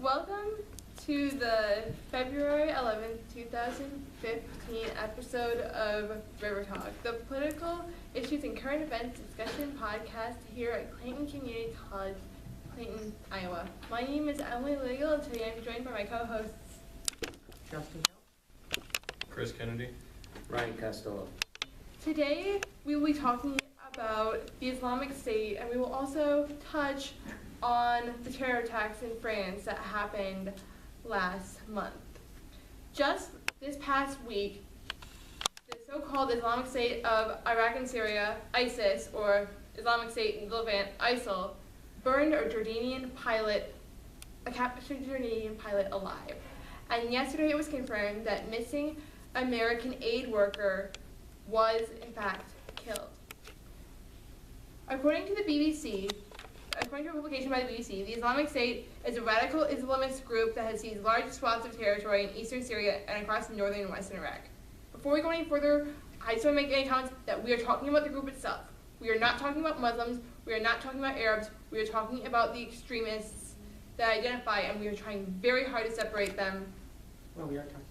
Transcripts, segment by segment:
Welcome to the February 11th, 2015 episode of River Talk, the political issues and current events discussion podcast here at Clayton Community College, Clayton, Iowa. My name is Emily Legel, and today I'm joined by my co-hosts Justin Kelch, Chris Kennedy, Ryan Costello. Today we will be talking about the Islamic State, and we will also touch on the terror attacks in France that happened last month. Just this past week, the so-called Islamic State of Iraq and Syria, ISIS, or Islamic State in Levant, ISIL, burned a Jordanian pilot, a captured Jordanian pilot alive. And yesterday it was confirmed that missing American aid worker was in fact killed. According to a publication by the BBC, the Islamic State is a radical Islamist group that has seized large swaths of territory in eastern Syria and across northern and western Iraq. Before we go any further, I just want to make any comments that we are talking about the group itself. We are not talking about Muslims, we are not talking about Arabs, we are talking about the extremists that identify, and we are trying very hard to separate them. Well, we are talking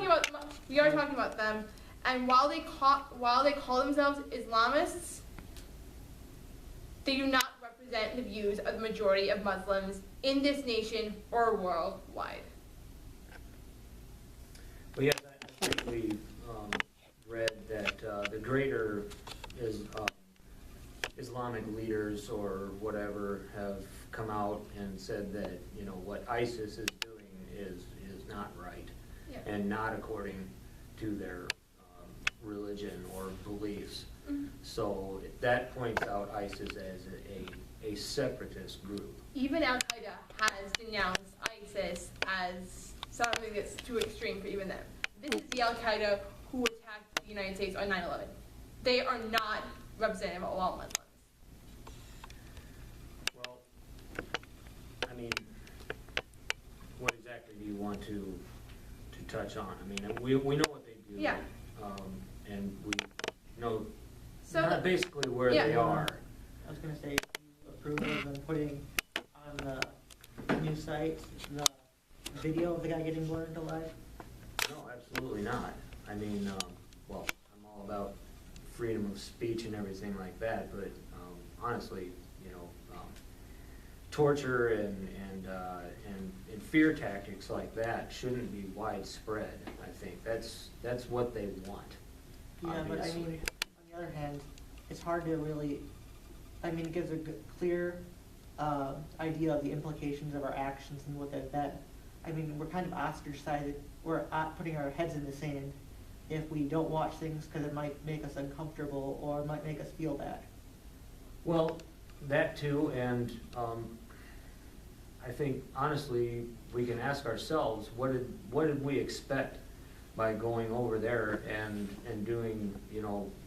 about. We are talking about them, and while they call themselves Islamists, they do not represent the views of the majority of Muslims in this nation or worldwide. Well, yes, I think we read that the greater Islamic leaders or whatever have come out and said that what ISIS is doing is not right, Yeah. and not according to their religion or beliefs. Mm-hmm. So that points out ISIS as a separatist group. Even Al-Qaeda has denounced ISIS as something that's too extreme for even them. This is the Al-Qaeda who attacked the United States on 9/11. They are not representative of all Muslims. Well, I mean, what exactly do you want to touch on? I mean, we know what they do. Yeah. And we know So basically where yeah. they are. I was going to say, you approve of them putting on the news site the video of the guy getting burned alive? No, absolutely not. I mean, well, I'm all about freedom of speech and everything like that, but honestly, torture and fear tactics like that shouldn't be widespread. I think that's what they want. Yeah, obviously. but I mean, on the other hand, it's hard to really, it gives a clear idea of the implications of our actions and what they've been. I mean, we're kind of ostracized, we're putting our heads in the sand if we don't watch things because it might make us uncomfortable or it might make us feel bad. Well, that too, and I think honestly we can ask ourselves, what did we expect by going over there and doing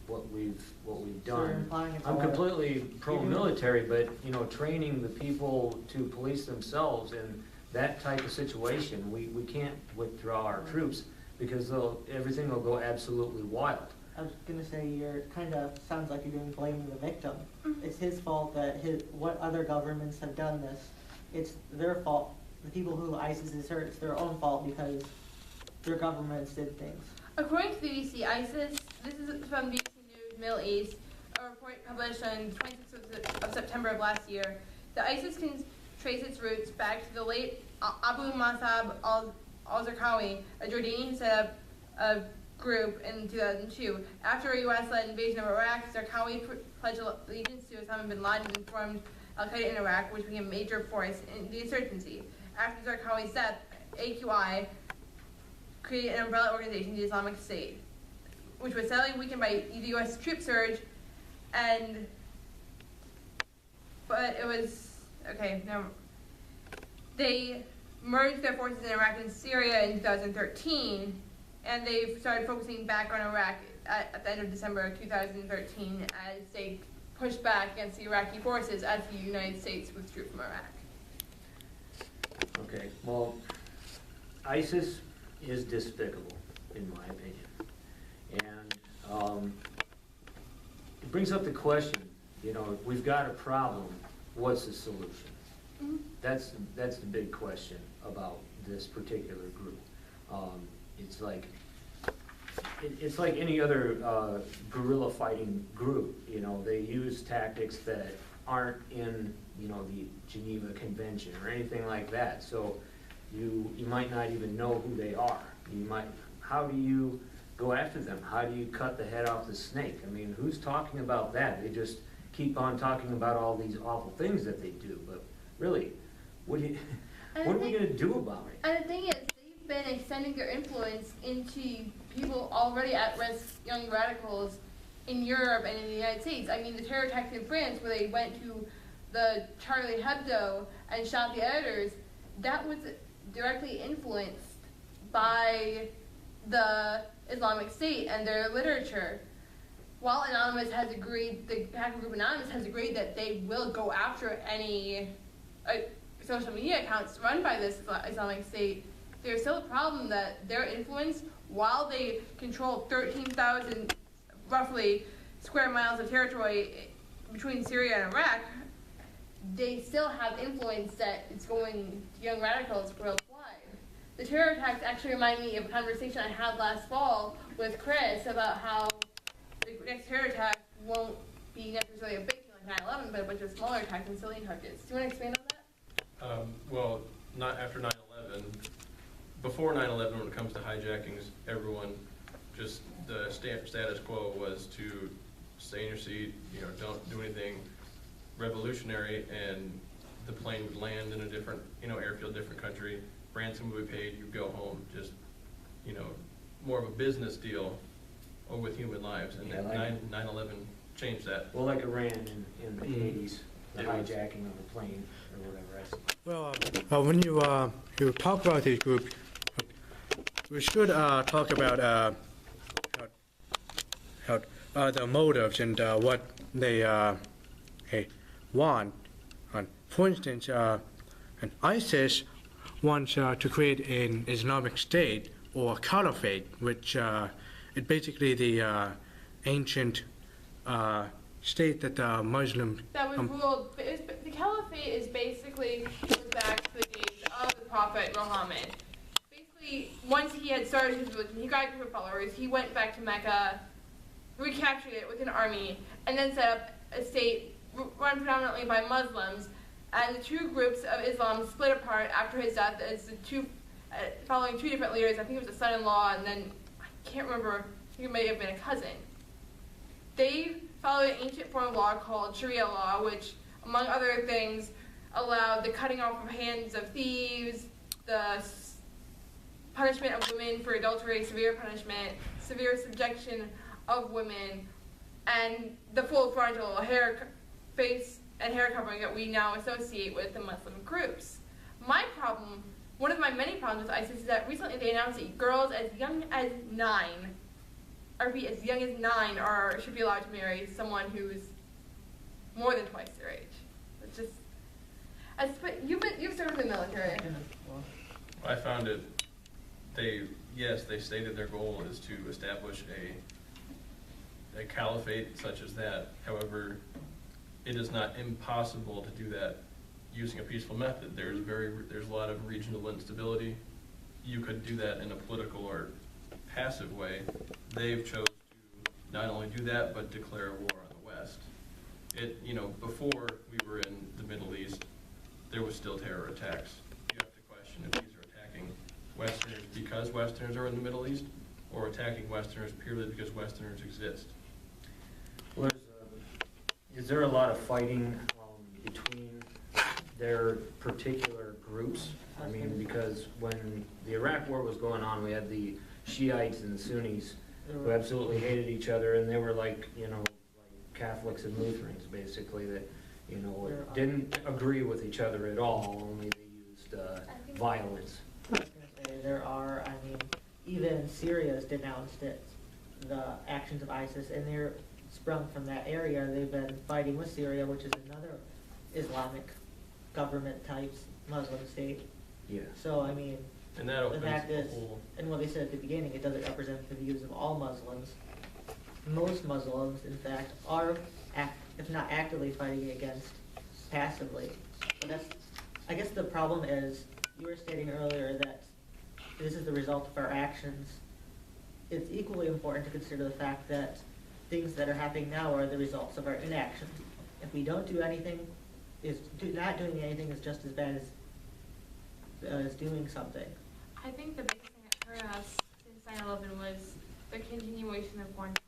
what we've So you're done? implying it's I'm all- completely pro-military, but training the people to police themselves in that type of situation, we can't withdraw our troops because everything will go absolutely wild. I was gonna say you're kind of sounds like you're blaming the victim. Mhm. It's his fault that what other governments have done this. It's their fault. The people who ISIS is hurt, it's their own fault because their governments did things. According to the BBC, ISIS, this is from BBC News Middle East, a report published on 26th of September of last year, that ISIS can trace its roots back to the late Abu Musab al-Zarqawi, a Jordanian set up a group in 2002. After a U.S.-led invasion of Iraq, Zarqawi pledged allegiance to Osama bin Laden and formed Al-Qaeda in Iraq, which became a major force in the insurgency. After Zarqawi's death, AQI created an umbrella organization, the Islamic State, which was sadly weakened by the U.S. troop surge, but it was, okay, now, they merged their forces in Iraq and Syria in 2013, and they started focusing back on Iraq at the end of December of 2013 as they push back against the Iraqi forces as the United States withdrew from Iraq. Okay, well, ISIS is despicable, in my opinion. And it brings up the question, you know, if we've got a problem, what's the solution? Mm-hmm. That's the big question about this particular group. It's like any other guerrilla fighting group. You know, they use tactics that aren't in, you know, the Geneva Convention or anything like that. So you might not even know who they are. How do you go after them? How do you cut the head off the snake? I mean, who's talking about that? They just keep on talking about all these awful things that they do, but really, what are we going to do about it? And the thing is, they've been extending their influence into people already at risk, young radicals in Europe and in the United States. I mean, the terror attacks in France, where they went to the Charlie Hebdo and shot the editors, that was directly influenced by the Islamic State and their literature. While Anonymous has agreed, the hacker group Anonymous has agreed that they will go after any social media accounts run by this Islamic State, there's still a problem that their influence, while they control 13,000 roughly square miles of territory between Syria and Iraq, they still have influence that is going to young radicals worldwide. The terror attacks actually remind me of a conversation I had last fall with Chris about how the next terror attack won't be necessarily a big thing like 9/11, but a bunch of smaller attacks and civilian targets. Do you want to expand on that? Well, not after 9/11. Before 9/11, when it comes to hijackings, everyone, just the status quo was to stay in your seat, you know, don't do anything revolutionary, and the plane would land in a different, you know, airfield, different country, ransom would be paid, you go home, just, you know, more of a business deal with human lives, and Yeah, then like 9/11 changed that. Well, like Iran in the 80s, the It was. hijacking of a plane or whatever. Well, when you talk about this group, we should talk about how the motives and what they want. For instance, an ISIS wants to create an Islamic State or caliphate, which is basically the ancient state that the Muslim. That was ruled. The caliphate is basically goes back to the days of the Prophet Muhammad. Basically, once he had started his religion, he got a group of followers. He went back to Mecca, recaptured it with an army, and then set up a state run predominantly by Muslims. And the two groups of Islam split apart after his death as the two, following two different leaders. I think it was a son-in-law, and then I can't remember. I think it may have been a cousin. They followed an ancient form of law called Sharia law, which, among other things, allowed the cutting off of hands of thieves, the punishment of women for adultery, severe punishment, severe subjection of women, and the full frontal face and hair covering that we now associate with the Muslim groups. My problem, one of my many problems with ISIS, is that recently they announced that girls as young as 9, as young as 9, should be allowed to marry someone who's more than twice their age. It's just, you've served in the military. I found it, they stated their goal is to establish a caliphate such as that. However, it is not impossible to do that using a peaceful method. There's a lot of regional instability. You could do that in a political or passive way. They've chosen to not only do that, but declare war on the West. Before we were in the Middle East, there was still terror attacks. You have to question if these are attacking Westerners because Westerners are in the Middle East, or attacking Westerners purely because Westerners exist. Well, is there a lot of fighting between their particular groups? I mean, because when the Iraq War was going on, we had the Shiites and the Sunnis who absolutely hated each other, and they were like Catholics and Lutherans, basically, that, didn't agree with each other at all, only they used violence. I was going to say, even Syria has denounced it, the actions of ISIS, and sprung from that area. They've been fighting with Syria, which is another Islamic government type Muslim state. Yeah. So, I mean, And that the opens fact a is, whole, and what they said at the beginning, it doesn't represent the views of all Muslims. Most Muslims, in fact, are, if not actively fighting against, passively. But that's, I guess the problem is, you were stating earlier that this is the result of our actions. It's equally important to consider the fact that things that are happening now are the results of our inaction. If we don't do anything, not doing anything is just as bad as doing something. I think the biggest thing that hurt us since 9/11 was the continuation of Guantanamo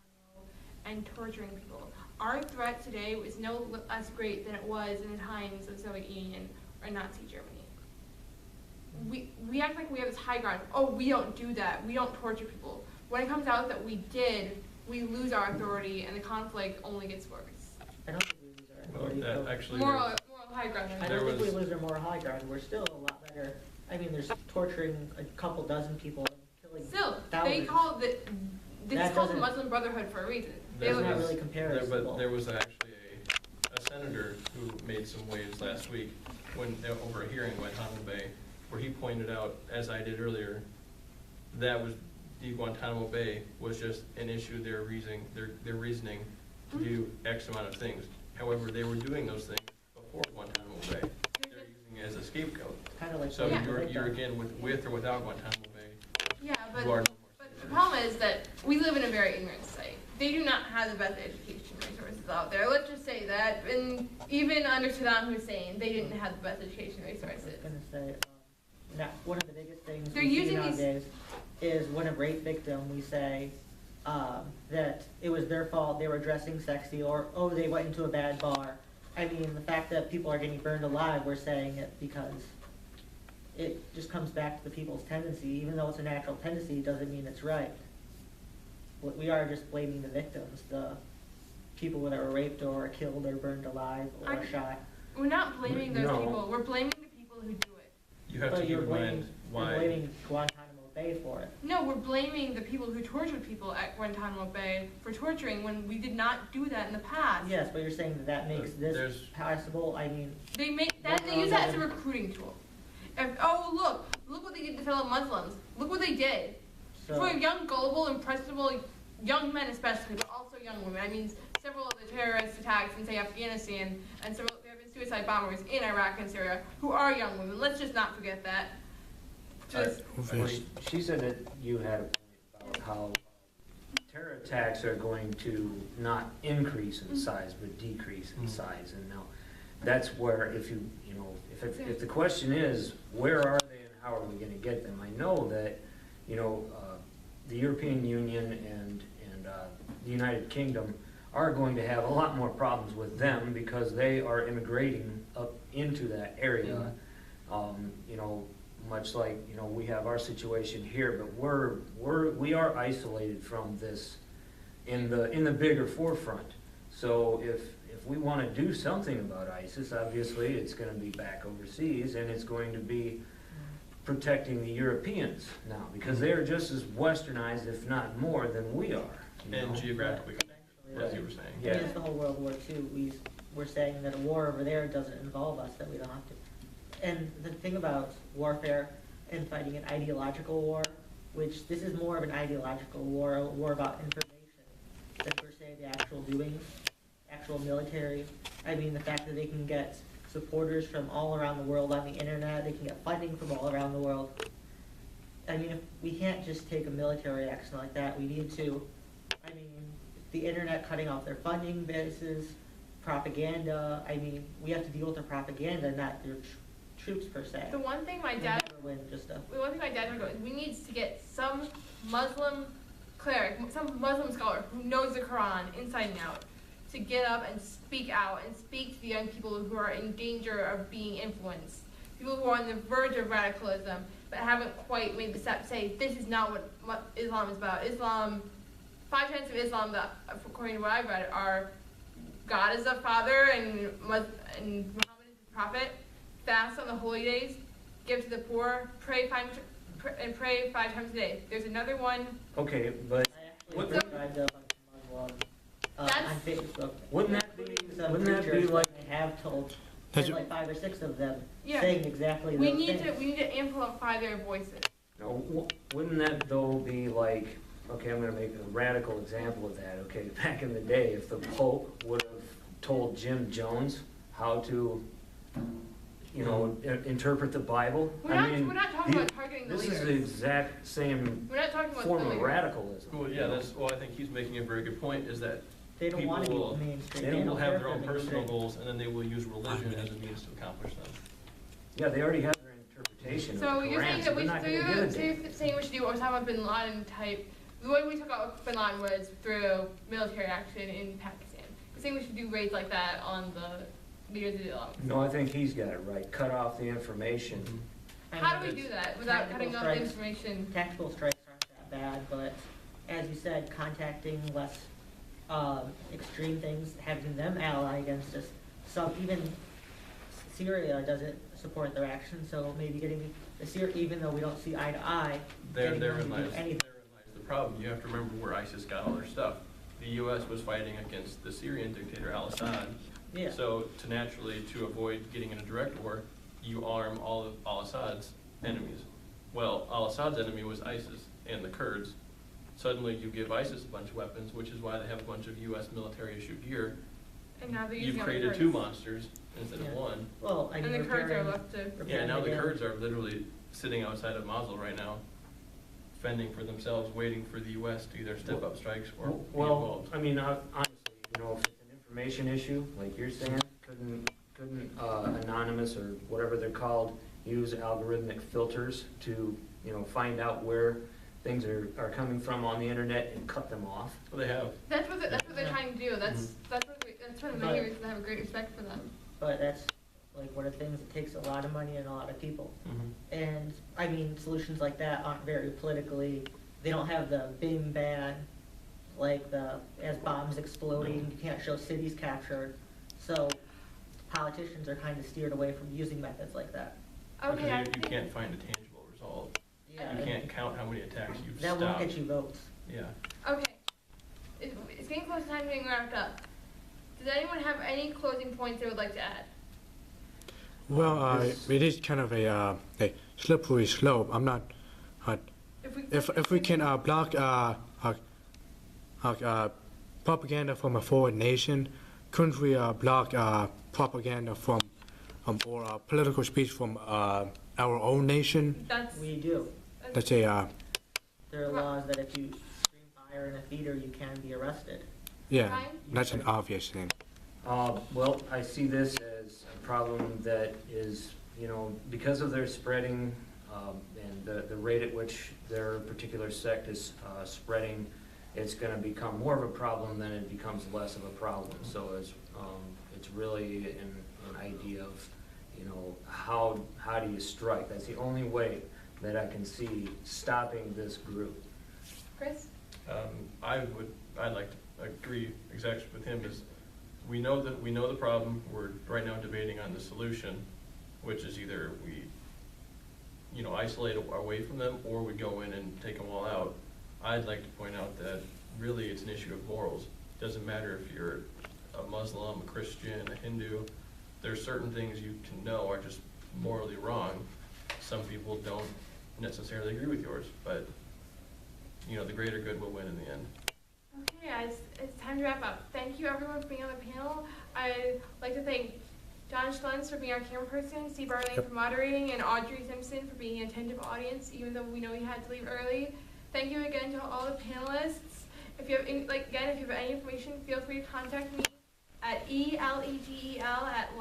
and torturing people. Our threat today is no less great than it was in the times of the Soviet Union or Nazi Germany. We act like we have this high ground. Oh, we don't do that. We don't torture people. When it comes out that we did, we lose our authority and the conflict only gets worse. I don't think we lose our well, authority. that though. actually, Moral high ground. I there don't think we was- lose our moral high ground. We're still a lot better. I mean, there's torturing a couple dozen people and killing Still, thousands. they call this That is called the doesn't- Muslim Brotherhood for a reason. They That's look not at- really comparable. but there was actually a senator who made some waves last week when, over a hearing in Guantanamo Bay, where he pointed out, as I did earlier, that was, the Guantanamo Bay was just an issue their reasoning to do X amount of things. However, they were doing those things before Guantanamo Bay. They're using it as a scapegoat. It's kind of like So Yeah. you're again, with or without Guantanamo Bay, Yeah, but you are no more the problem is that we live in a very ignorant society. They do not have the best education resources out there. Let's just say that. And even under Saddam Hussein, they didn't have the best education I was resources. going to say, one of the biggest things They're we see using these- nowadays is when a rape victim, we say that it was their fault, they were dressing sexy, or, oh, they went into a bad bar. I mean, the fact that people are getting burned alive, we're saying it because it just comes back to the people's tendency. Even though it's a natural tendency, it doesn't mean it's right. We are just blaming the victims, the people that were raped or killed or burned alive or shot. We're not blaming those No. people. We're blaming the people who do it. you have to But keep you're in mind you're why. blaming Guantanamo Bay for it. No, we're blaming the people who tortured people at Guantanamo Bay for torturing when we did not do that in the past. Yes, but you're saying that makes this There's- possible. I mean, They make that. They use that as a recruiting tool. Oh, look what they did to fellow Muslims. Look what they did. so For young, gullible, impressionable young men especially, but also young women. I mean, several of the terrorist attacks in, say, Afghanistan, and there have been suicide bombers in Iraq and Syria who are young women. Let's just not forget that. Just, Well, she said that you had a point about how terror attacks are going to not increase in size, but decrease in size. And now, that's where if the question is, where are they and how are we gonna get them? I know that, the European Union and the United Kingdom are going to have a lot more problems with them because they are immigrating up into that area. Much like, we have our situation here, but we are isolated from this in the bigger forefront. So if we want to do something about ISIS, obviously it's going to be back overseas and it's going to be protecting the Europeans now because they are just as westernized, if not more, than we are. And geographically connected, as you were saying. Yeah. Against the whole World War II, we're saying that a war over there doesn't involve us, that we don't have to. And the thing about warfare and fighting an ideological war, which this is more of an ideological war, a war about information, than per se the actual doings, actual military. I mean, the fact that they can get supporters from all around the world on the internet, they can get funding from all around the world. I mean, we can't just take a military action like that. We need to, the internet cutting off their funding bases, propaganda. I mean, we have to deal with the propaganda, not their troops per se. the one thing my We'll dad never win just a. The one thing my dad told me is we need to get some Muslim cleric, some Muslim scholar who knows the Quran inside and out to get up and speak out and speak to the young people who are in danger of being influenced. People who are on the verge of radicalism but haven't quite made the step to say, this is not what Islam is about. Islam, 5 tenets of Islam that, according to what I've read, are God is the Father and Muhammad is the Prophet, fast on the holy days, give to the poor, pray 5 times a day. There's another one. Okay, but I actually What- described a bunch of Muslim on That's- Facebook. Wouldn't that be, Some wouldn't that be preachers, like, I have told, Has there's it- like 5 or 6 of them Yeah. saying exactly We those need things. to amplify their voices. no, wouldn't that though be like, okay, I'm gonna make a radical example of that, okay, back in the day, if the Pope would have told Jim Jones how to, you know, interpret the Bible, We're I not, mean, we're not talking about targeting the this is the leaders. exact same We're not talking about form the of leaders. radicalism. Well, yeah, well, I think he's making a very good point, is that They don't want to people be will- mainstream. they people don't will have care their for own personal mainstream. goals, and then they will use religion as a means to accomplish them. Yeah, they already have their interpretation of the So you're Quran, saying so that they're not gonna give it to you. you're saying we should do Osama bin Laden type, the way we took out bin Laden was through military action in Pakistan. You're saying we should do raids like that on the leaders of the Islam. No, I think he's got it right, cut off the information. I How do mean, we do that without tactical cutting off the strikes. information? Tactical strikes aren't that bad, but as you said, contacting less extreme things, having them ally against us. Some, even Syria doesn't support their action, so maybe getting the Syria, even though we don't see eye to eye, getting them to Therein do lies anything. the problem. You have to remember where ISIS got all their stuff. The U.S. was fighting against the Syrian dictator al-Assad. Yeah. So to avoid getting in a direct war, you arm all of al-Assad's enemies. Well, al-Assad's enemy was ISIS and the Kurds. Suddenly you give ISIS a bunch of weapons, which is why they have a bunch of U.S. military issue gear. And now they're You've using created Kurds. 2 monsters instead Yeah. of 1. Well, I And mean, the Kurds are repairing- left to, Yeah, repairing now the damage. Kurds are literally sitting outside of Mosul right now, fending for themselves, waiting for the U.S. to either step up strikes or be Well, involved. I mean, honestly, you know, if it's an information issue, like you're saying, couldn't Anonymous or whatever they're called, use algorithmic filters to, you know, find out where things are coming from on the internet and cut them off? Well, they have. that's what they're Yeah. trying to do. That's Mm-hmm. one of the many reasons I have a great respect for them. But that's like one of the things that takes a lot of money and a lot of people. And I mean, solutions like that aren't very politically, they don't have the bing bang, like as bombs exploding, you can't show cities captured. So politicians are kind of steered away from using methods like that. Okay, I Because you think- can't find a tangible result. Yeah, You can't count how many attacks you've that stopped. won't get you votes. Yeah. Okay. It's getting close to time to being wrapped up. Does anyone have any closing points they would like to add? Well, This- it is kind of a slippery slope. I'm not. If we can block propaganda from a foreign nation, couldn't we block propaganda from or political speech from our own nation? That's We do. Let's say There are laws that if you scream fire in a theater, you can be arrested. yeah, Ryan? that's an obvious thing. Well, I see this as a problem that is, you know, because of their spreading and the rate at which their particular sect is spreading, it's going to become more of a problem than it becomes less of a problem. So it's really an idea of, you know, how do you strike? That's the only way that I can see stopping this group. Chris? I'd like to agree exactly with him, is we know the problem, we're right now debating on the solution, which is either we, you know, isolate away from them, or we go in and take them all out. I'd like to point out that really it's an issue of morals. Doesn't matter if you're a Muslim, a Christian, a Hindu, there's certain things you can know are just morally wrong. Some people don't necessarily agree with yours, but, you know, the greater good will win in the end. Okay, guys, it's time to wrap up. Thank you, everyone, for being on the panel. I'd like to thank John Schlentz for being our camera person, Steve Barley for moderating, and Audrey Simpson for being an attentive audience, even though we know he had to leave early. Thank you again to all the panelists. If you have any, if you have any information, feel free to contact me at elegel@.